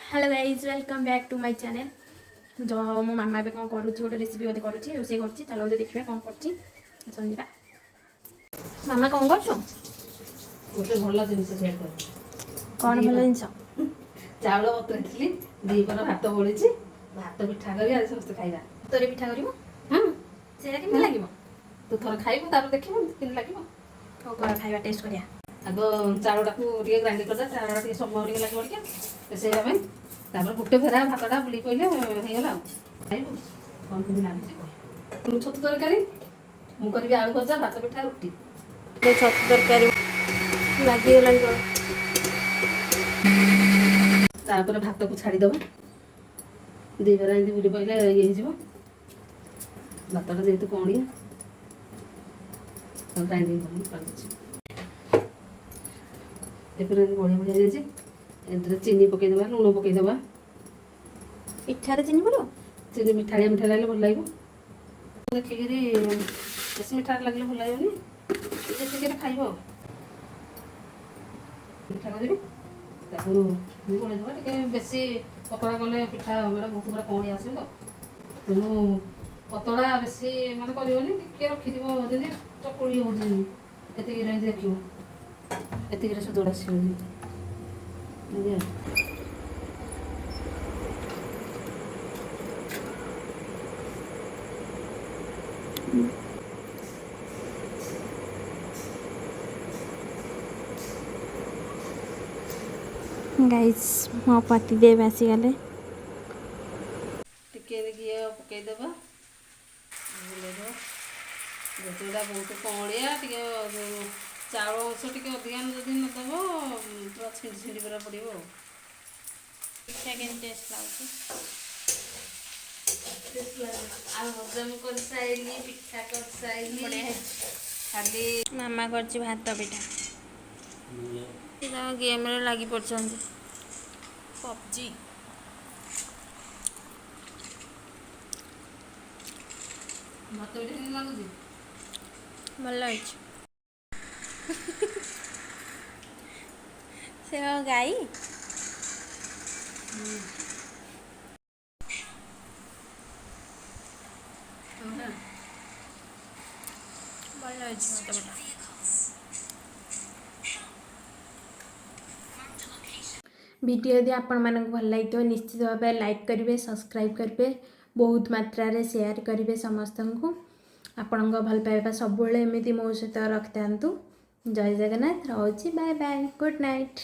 Hello guys welcome back to my channel. जो मो मामा भी कौन करुच्ची गोटे रेसिपी गोटे करुच्ची रोषेई करुच्ची चलो देखिए कौन करुच्ची समझा। मामा कौन कर गोटे भल जिनिस सेयार कर कौन भल जिनस चाउल बतुरी दीपर भात बड़ी भात पिठा कर समस्त खाଇବା तोरे पिठा करिवो सेरा केमति लागिवो तू थोड़ा खाइबु तापर देखिबु केमति लागिवो हो कर खाଇବା टेस्ट करिया आग चाउलटाକୁ ଟିକେ ଗ୍ରାଇଣ୍ଡିଂ କରିଦା ଚାଉଳଟା ଟିକେ ସମୟ ଟିକେ ଲାଗିବ ଟିକେ ପେସେଇବା ପାଇଁ ତାପରେ ଗୋଟେ ଫେରା ଭାତଟା ବୁଲି ପଇଲେ ହେଇଗଲା ଆଉ ଖାଇବୁ କ'ଣ କେମିତି ଲାଗୁଛି କହ ଛତୁ ତରକାରୀ ମୁଁ କରିବି ଆଳୁ ଭଜା ଭାତ ପିଠା ରୁଟି ଛତୁ ତରକାରୀ ଲାଗିଗଲାଣି କ'ଣ ତାପରେ ଭାତକୁ ଛାଡ଼ିଦେବା ଦୁଇ ବେରା ଏମିତି ବୁଲି ପଇଲେ ଇଏ ହେଇଯିବ ଭାତଟା ଯେହେତୁ କଣିଆ ତାକୁ ଗ୍ରାଇଣ୍ଡିଂ କରିକି କରିଦେଉଛି ଏପରି ବଢ଼ିଆ ବଢ଼ିଆ ହେଇଯାଇଛି ଏଥିରେ ଚିନି ପକେଇଦେବା ଲୁଣ ପକେଇଦେବା ପିଠାରେ ଚିନି ପଡ଼ିବ ଚିନି ମିଠାଳିଆ ମିଠା ଲାଗିଲେ ଭଲ ଲାଗିବ ଦେଖିକିରି ବେଶୀ ମିଠା ଲାଗିଲେ ଭଲ ଲାଗିବନି ଯେତିକିରେ ଖାଇବ ଆଉ ପିଠା କରିବି ତାକୁ ଗୋଳେଇଦେବା ଟିକେ ବେଶୀ ପତଳା କଲେ ପିଠା ମାନେ ବହୁତ ପୁରା କଣି ଆସିବ ତେଣୁ ପତଳା ବେଶୀ ମାନେ କରିବନି ଟିକେ ରଖିଥିବ ଯେମିତି ଚକୁଳି ହେଉଛି ଏତିକିରେ ଏମିତି ଦେଖିବ ଏତିକିରେ ସୁଦୁଡ଼ା ଆସିବ गाइस मो पतिदेव आसीगले टिके घी पकईदेवा ଯେତେଟା ବହୁତ କଅଁଳିଆ ଟିକେ ଚାଉଳ ଅଂଶ ଟିକେ ଅଧିକା ଯଦି ନଦେବ ପୁରା ଛିଣ୍ଡି ଛିଣ୍ଡି ପୁରା ପଡ଼ିବ ଆଉ ପିଠା କେମିତି ଟେଷ୍ଟ ଲାଗୁଛି ଆଉ ଭଜା ମୁଁ କରିସାରିଲି ପିଠା କରିସାରିଲି ଖାଲି ମାମା କରିଛି ଭାତ ପିଠା ଗେମ୍ରେ ଲାଗି ପଡ଼ିଛନ୍ତି ପବଜି ଭାତ ପିଠା କେମିତି ଲାଗୁଛି ଭଲ ହେଇଛି ସେ ଗାଈ ଭଲ ହେଇଛି ଭାତ ପିଠା। वीडियो यदि आपण मानक भल लगे निश्चित भाव लाइक करेंगे सब्सक्राइब करेंगे बहुत मात्रा रे शेयर करेंगे समस्त को आपण भल पाइबा सब एमती मो सहित रखि था जय जगन्नाथ रोची बाय बाय गुड नाइट।